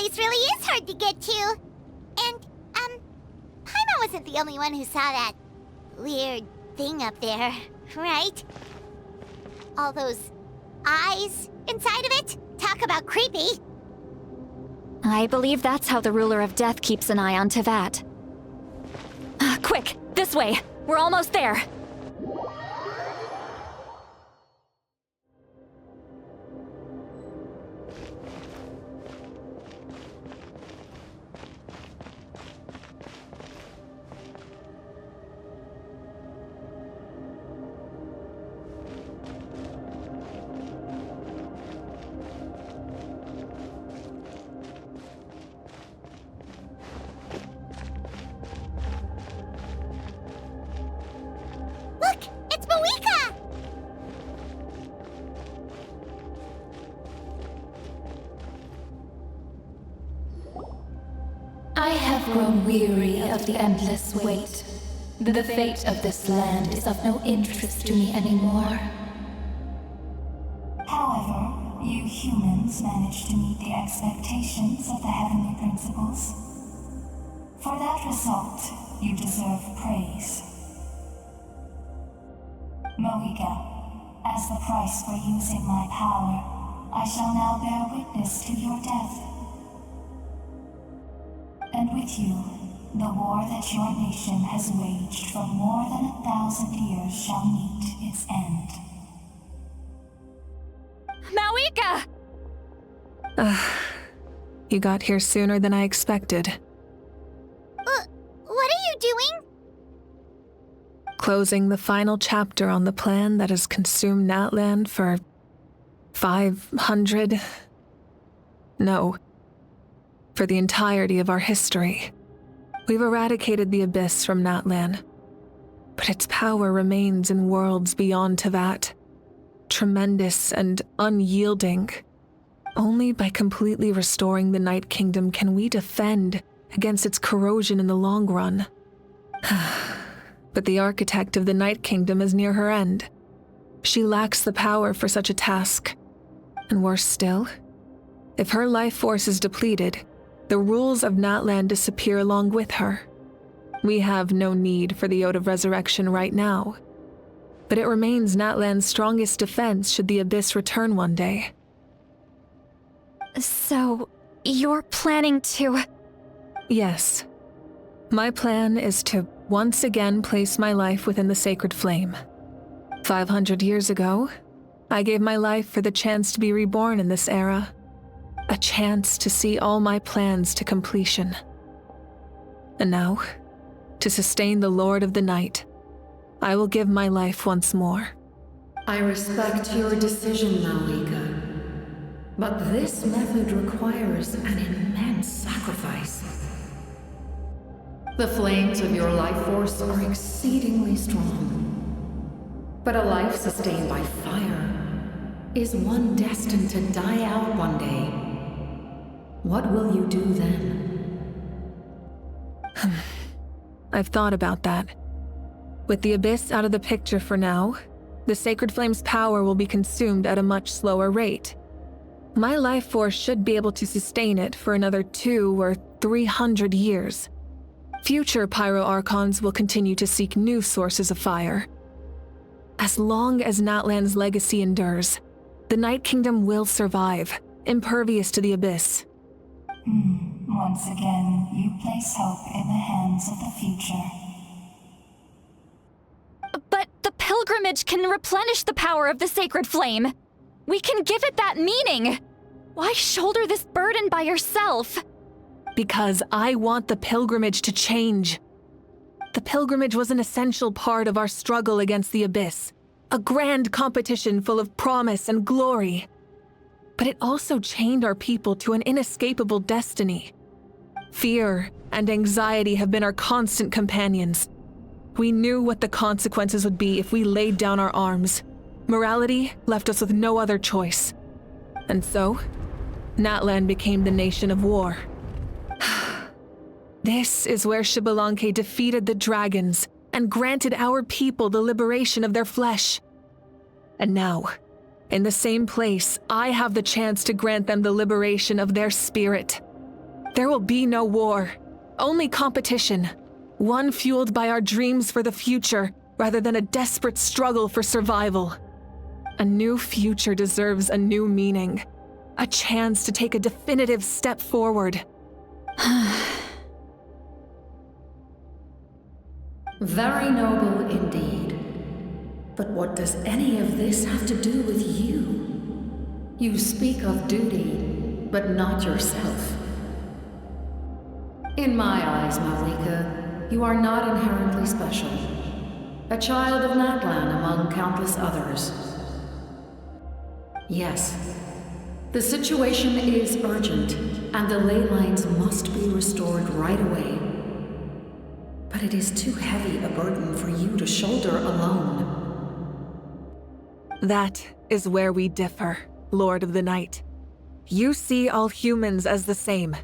place really is hard to get to. And, Paimon wasn't the only one who saw that weird thing up there, right? All those eyes inside of it? Talk about creepy. I believe that's how the ruler of death keeps an eye on Teyvat. Quick, this way! We're almost there! I have grown weary of the endless wait. The fate of this land is of no interest to me anymore. However, you humans managed to meet the expectations of the heavenly principles. For that result, you deserve praise. Moika, as the price for using my power, I shall now bear witness to your death. And with you, the war that your nation has waged for more than 1,000 years shall meet its end. Mawika! You got here sooner than I expected. What are you doing? Closing the final chapter on the plan that has consumed Natlan for 500... No. For the entirety of our history. We've eradicated the Abyss from Natlan, but its power remains in worlds beyond Teyvat. Tremendous and unyielding. Only by completely restoring the Night Kingdom can we defend against its corrosion in the long run. But the architect of the Night Kingdom is near her end. She lacks the power for such a task. And worse still, if her life force is depleted, the rules of Natlan disappear along with her. We have no need for the Ode of Resurrection right now, but it remains Natlan's strongest defense should the Abyss return one day. So, you're planning to... Yes. My plan is to once again place my life within the sacred flame. 500 years ago, I gave my life for the chance to be reborn in this era. A chance to see all my plans to completion. And now, to sustain the Lord of the Night, I will give my life once more. I respect your decision, Mawika. But this method requires an immense sacrifice. The flames of your life force are exceedingly strong. But a life sustained by fire is one destined to die out one day. What will you do then? I've thought about that. With the Abyss out of the picture for now, the Sacred Flame's power will be consumed at a much slower rate. My life force should be able to sustain it for another 200 or 300 years. Future Pyro-Archons will continue to seek new sources of fire. As long as Natlan's legacy endures, the Night Kingdom will survive, impervious to the Abyss. Once again, you place hope in the hands of the future. But the pilgrimage can replenish the power of the sacred flame. We can give it that meaning. Why shoulder this burden by yourself? Because I want the pilgrimage to change. The pilgrimage was an essential part of our struggle against the Abyss, a grand competition full of promise and glory. But it also chained our people to an inescapable destiny. Fear and anxiety have been our constant companions. We knew what the consequences would be if we laid down our arms. Morality left us with no other choice. And so, Natlan became the nation of war. This is where Xbalanque defeated the dragons and granted our people the liberation of their flesh. And now, in the same place, I have the chance to grant them the liberation of their spirit. There will be no war, only competition. One fueled by our dreams for the future, rather than a desperate struggle for survival. A new future deserves a new meaning. A chance to take a definitive step forward. Very noble indeed. But what does any of this have to do with you? You speak of duty, but not yourself. In my eyes, Malika, you are not inherently special. A child of Natlan among countless others. Yes, the situation is urgent, and the ley lines must be restored right away. But it is too heavy a burden for you to shoulder alone. That is where we differ, Lord of the Night. You see all humans as the same,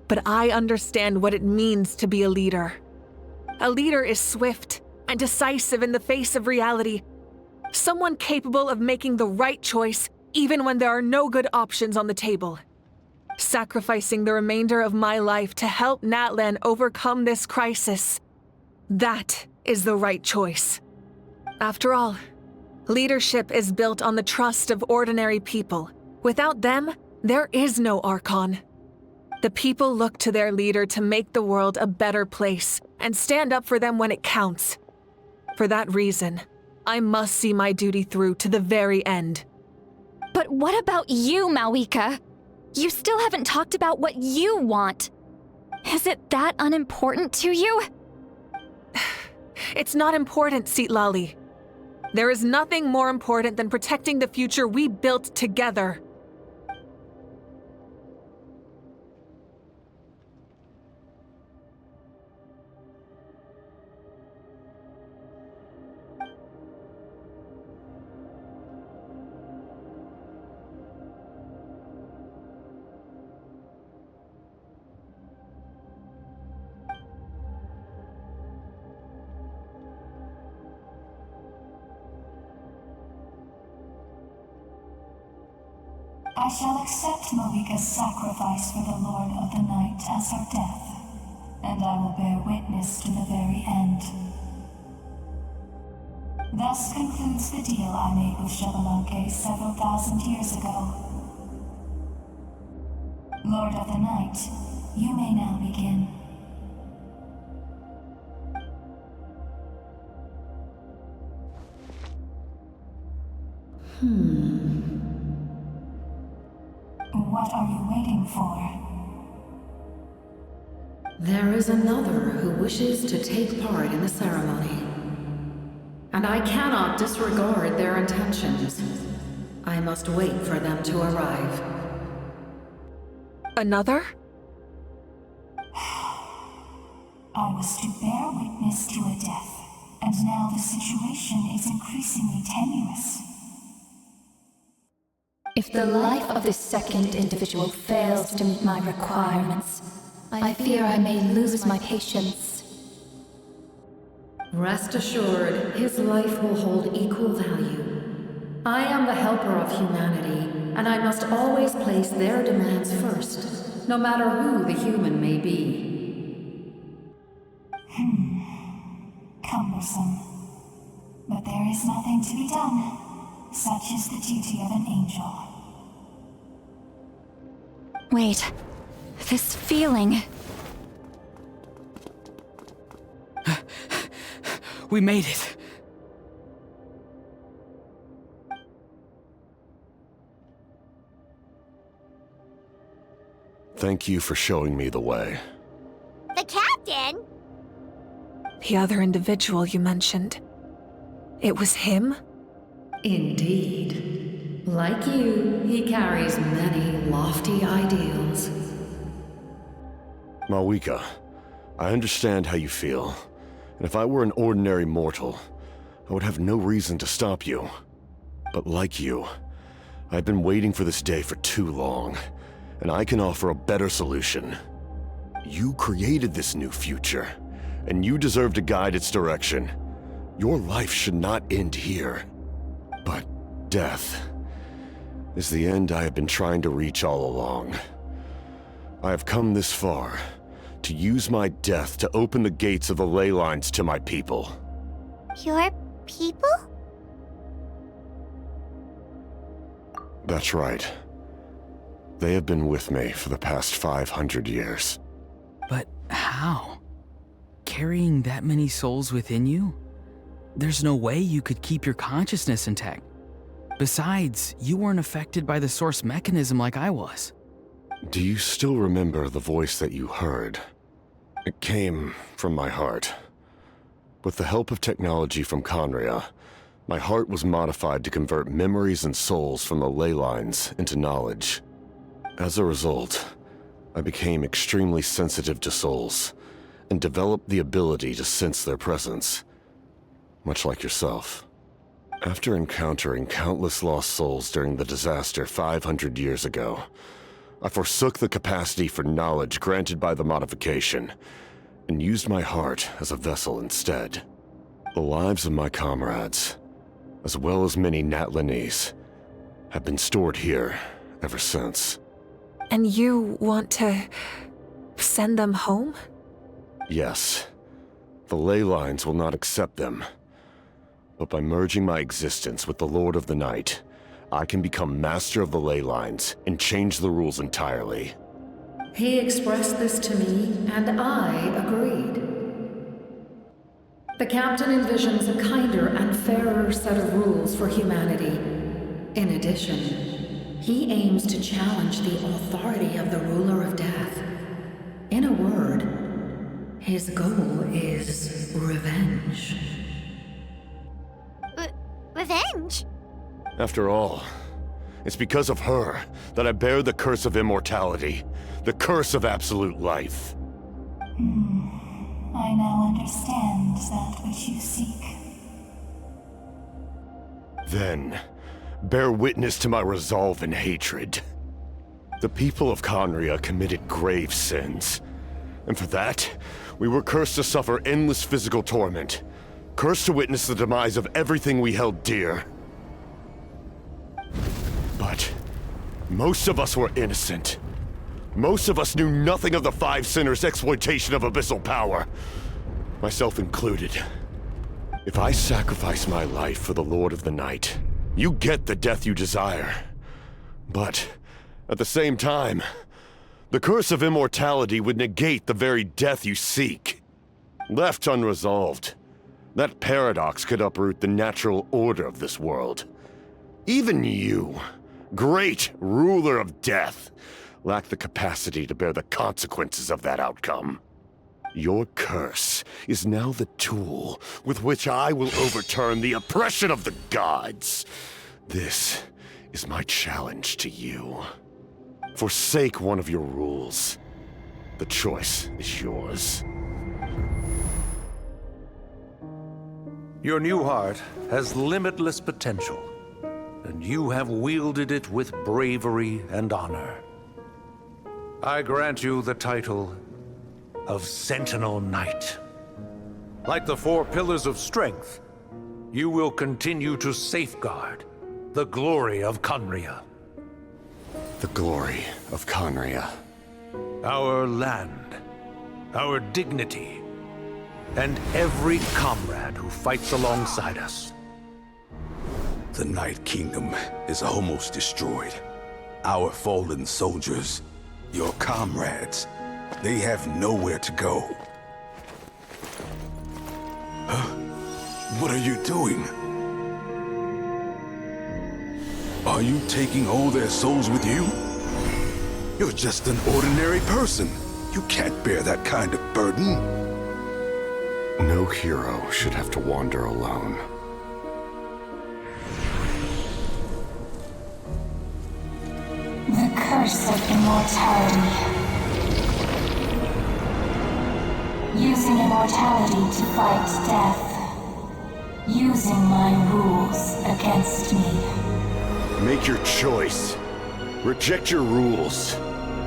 but I understand what it means to be a leader. A leader is swift and decisive in the face of reality. Someone capable of making the right choice even when there are no good options on the table. Sacrificing the remainder of my life to help Natlan overcome this crisis. That is the right choice. After all, leadership is built on the trust of ordinary people. Without them, there is no Archon. The people look to their leader to make the world a better place and stand up for them when it counts. For that reason, I must see my duty through to the very end. But what about you, Malika? You still haven't talked about what you want. Is it that unimportant to you? It's not important, Citlali. There is nothing more important than protecting the future we built together. I shall accept Malika's sacrifice for the Lord of the Night as her death, and I will bear witness to the very end. Thus concludes the deal I made with Xbalanque several thousand years ago. Lord of the Night, you may now begin. What are you waiting for? There is another who wishes to take part in the ceremony. And I cannot disregard their intentions. I must wait for them to arrive. Another? I was to bear witness to a death, and now the situation is increasingly tenuous. If the life of this second individual fails to meet my requirements, I fear I may lose my patience. Rest assured, his life will hold equal value. I am the helper of humanity, and I must always place their demands first, no matter who the human may be. Cumbersome. But there is nothing to be done. Such is the duty of an angel. Wait, this feeling. We made it. Thank you for showing me the way. The captain? The other individual you mentioned. It was him? Indeed. Like you, he carries many lofty ideals. Malika, I understand how you feel. And if I were an ordinary mortal, I would have no reason to stop you. But like you, I've been waiting for this day for too long, and I can offer a better solution. You created this new future, and you deserve to guide its direction. Your life should not end here. But death is the end I have been trying to reach all along. I have come this far to use my death to open the gates of the ley lines to my people. Your people? That's right. They have been with me for the past 500 years. But how? Carrying that many souls within you? There's no way you could keep your consciousness intact. Besides, you weren't affected by the source mechanism like I was. Do you still remember the voice that you heard? It came from my heart. With the help of technology from Conria, my heart was modified to convert memories and souls from the ley lines into knowledge. As a result, I became extremely sensitive to souls, and developed the ability to sense their presence, much like yourself. After encountering countless lost souls during the disaster 500 years ago, I forsook the capacity for knowledge granted by the modification, and used my heart as a vessel instead. The lives of my comrades, as well as many Natlanese, have been stored here ever since. And you want to send them home? Yes. The ley lines will not accept them. But by merging my existence with the Lord of the Night, I can become master of the ley lines and change the rules entirely. He expressed this to me, and I agreed. The Captain envisions a kinder and fairer set of rules for humanity. In addition, he aims to challenge the authority of the Ruler of Death. In a word, his goal is revenge. Revenge? After all, it's because of her that I bear the curse of immortality, the curse of absolute life. I now understand that which you seek. Then, bear witness to my resolve and hatred. The people of Conria committed grave sins, and for that, we were cursed to suffer endless physical torment, cursed to witness the demise of everything we held dear. But most of us were innocent. Most of us knew nothing of the Five Sinners' exploitation of abyssal power, myself included. If I sacrifice my life for the Lord of the Night, you get the death you desire. But at the same time, the curse of immortality would negate the very death you seek. Left unresolved, that paradox could uproot the natural order of this world. Even you, great ruler of death, lack the capacity to bear the consequences of that outcome. Your curse is now the tool with which I will overturn the oppression of the gods. This is my challenge to you. Forsake one of your rules. The choice is yours. Your new heart has limitless potential, and you have wielded it with bravery and honor. I grant you the title of Sentinel Knight. Like the four pillars of strength, you will continue to safeguard the glory of Conria. The glory of Conria. Our land, our dignity, and every comrade who fights alongside us. The Night Kingdom is almost destroyed. Our fallen soldiers, your comrades, they have nowhere to go. What are you doing? Are you taking all their souls with you? You're just an ordinary person. You can't bear that kind of burden. No hero should have to wander alone. The curse of immortality. Using immortality to fight death. Using my rules against me. Make your choice. Reject your rules.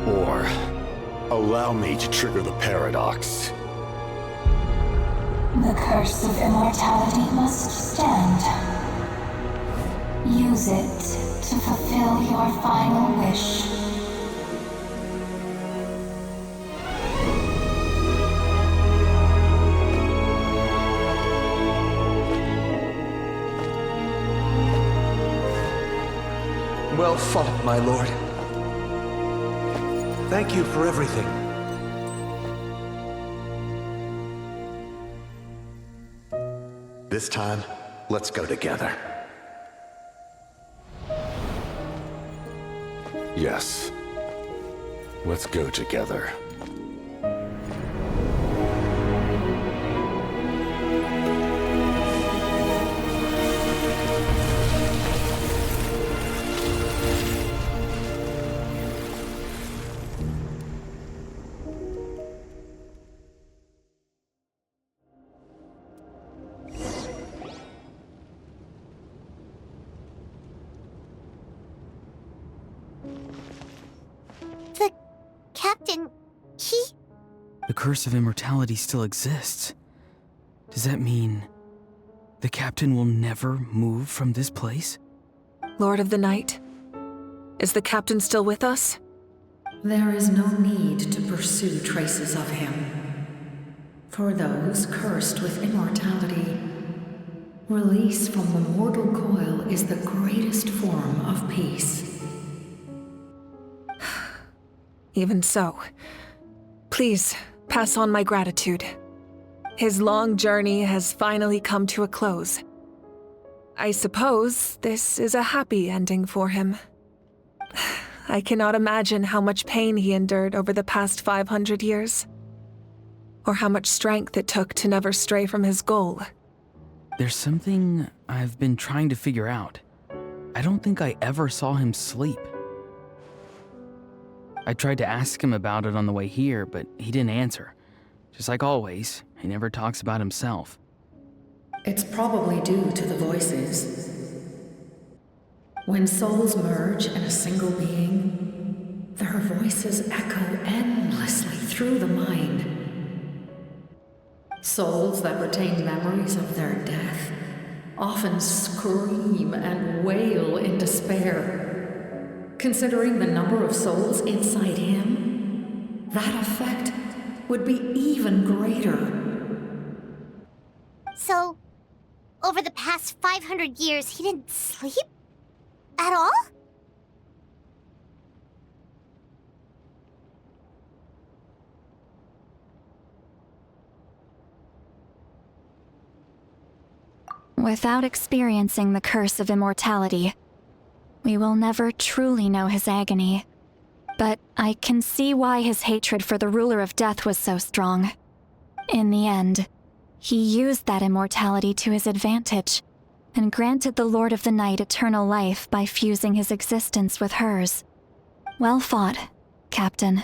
Or allow me to trigger the paradox. The curse of immortality must stand. Use it to fulfill your final wish. Well fought, my lord. Thank you for everything. This time, let's go together. Yes. Let's go together. The captain, he... The curse of immortality still exists. Does that mean the captain will never move from this place? Lord of the Night, is the captain still with us? There is no need to pursue traces of him. For those cursed with immortality, release from the mortal coil is the greatest form of peace. Even so, please pass on my gratitude. His long journey has finally come to a close. I suppose this is a happy ending for him. I cannot imagine how much pain he endured over the past 500 years, or how much strength it took to never stray from his goal. There's something I've been trying to figure out. I don't think I ever saw him sleep. I tried to ask him about it on the way here, but he didn't answer. Just like always, he never talks about himself. It's probably due to the voices. When souls merge in a single being, their voices echo endlessly through the mind. Souls that retain memories of their death often scream and wail in despair. Considering the number of souls inside him, that effect would be even greater. So, over the past 500 years, he didn't sleep? At all? Without experiencing the curse of immortality, we will never truly know his agony. But I can see why his hatred for the ruler of death was so strong. In the end, he used that immortality to his advantage, and granted the Lord of the Night eternal life by fusing his existence with hers. Well fought, Captain.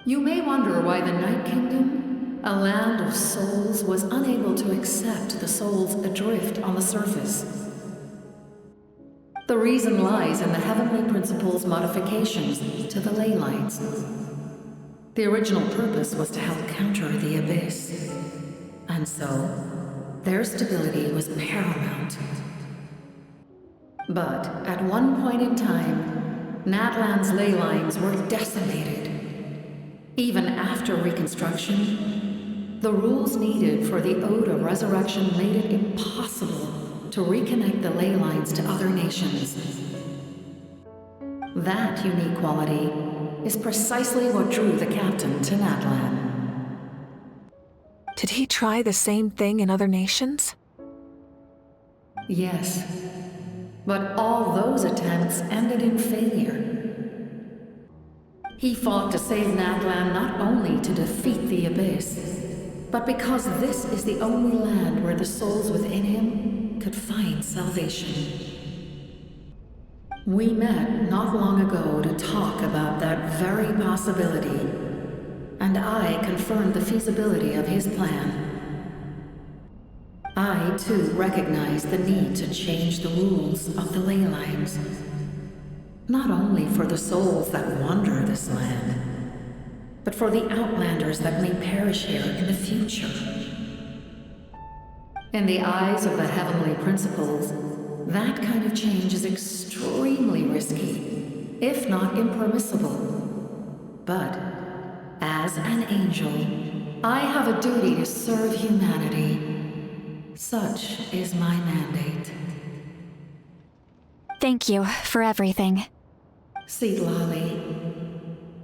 You may wonder why the Night Kingdom, a land of souls, was unable to accept the souls adrift on the surface. The reason lies in the Heavenly Principle's modifications to the ley lines. The original purpose was to help counter the Abyss, and so their stability was paramount. But at one point in time, Natlan's ley lines were decimated. Even after reconstruction, the rules needed for the Ode of Resurrection made it impossible to reconnect the ley lines to other nations. That unique quality is precisely what drew the captain to Natlan. Did he try the same thing in other nations? Yes, but all those attempts ended in failure. He fought to save Natlan not only to defeat the Abyss, but because this is the only land where the souls within him could find salvation. We met not long ago to talk about that very possibility, and I confirmed the feasibility of his plan. I, too, recognize the need to change the rules of the ley lines, not only for the souls that wander this land, but for the outlanders that may perish here in the future. In the eyes of the Heavenly Principles, that kind of change is extremely risky, if not impermissible. But, as an angel, I have a duty to serve humanity. Such is my mandate. Thank you for everything. See, Lolly,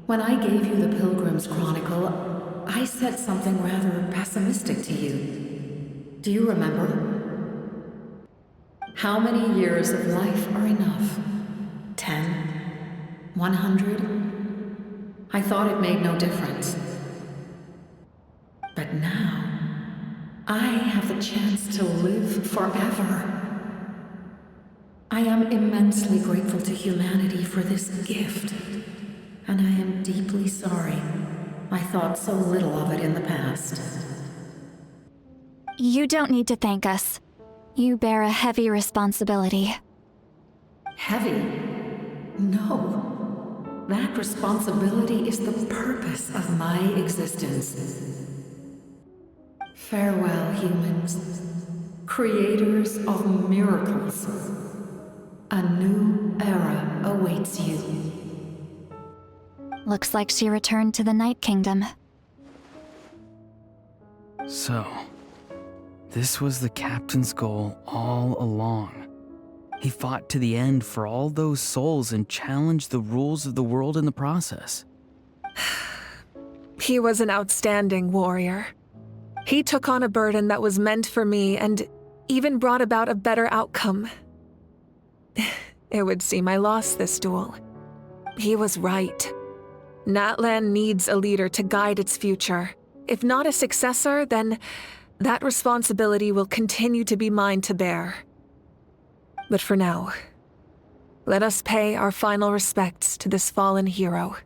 when I gave you the Pilgrim's Chronicle, I said something rather pessimistic to you. Do you remember? How many years of life are enough? 10? 100? I thought it made no difference. But now, I have the chance to live forever. I am immensely grateful to humanity for this gift, and I am deeply sorry I thought so little of it in the past. You don't need to thank us. You bear a heavy responsibility. Heavy? No. That responsibility is the purpose of my existence. Farewell, humans. Creators of miracles. A new era awaits you. Looks like she returned to the Night Kingdom. So, this was the captain's goal all along. He fought to the end for all those souls and challenged the rules of the world in the process. He was an outstanding warrior. He took on a burden that was meant for me and even brought about a better outcome. It would seem I lost this duel. He was right. Natlan needs a leader to guide its future. If not a successor, then that responsibility will continue to be mine to bear. But for now, let us pay our final respects to this fallen hero.